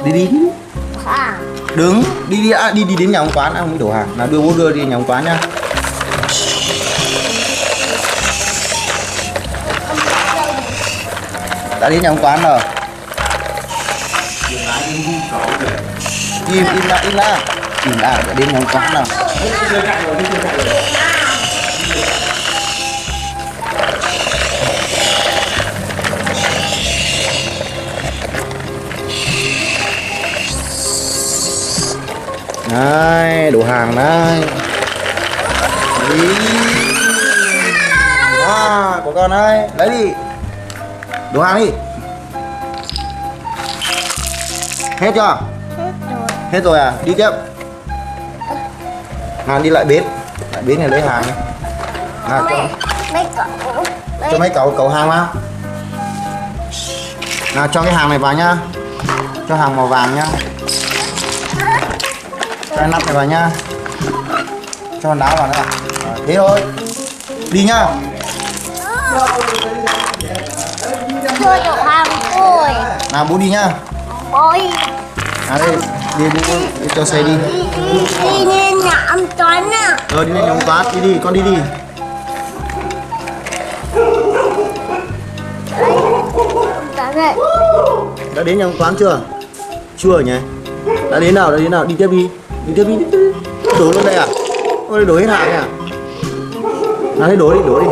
Đi đi. Đứng, đi đến nhà ông Toán ông mới đổ hàng. Nào bố đưa đi nhà ông Toán nhá. Đã đến nhà ông Toán rồi. Im lại đã đến nhà ông Toán nào. Đây, đổ hàng đây. Đi. Của con đây, lấy đi. Đổ hàng đi. Hết chưa? Hết rồi à? Đi tiếp. Nào đi lại bến. Lại bến này lấy hàng nhé. Nào cho mấy cậu hàng vào. Nào cho cái hàng này vào nhá. Cho hàng màu vàng nhá. Cho cái nắp này vào nhá. Cho con đá vào nữa. Thế thôi. Đi nhá. Chưa đổ hàng rồi. Nào bố đi nhá. Ôi. À đây, đi cho xe đi. Đi lên nhà ông Toán à. Đi lên nhà ông Toán, đi, con đi đi. Đã đến nhà ông Toán chưa? Chưa nhỉ? Đã đến nào, đi tiếp đi. Đi. Đổ luôn đây à? Ôi đổ hết hàng à? Nào thế đổ đi.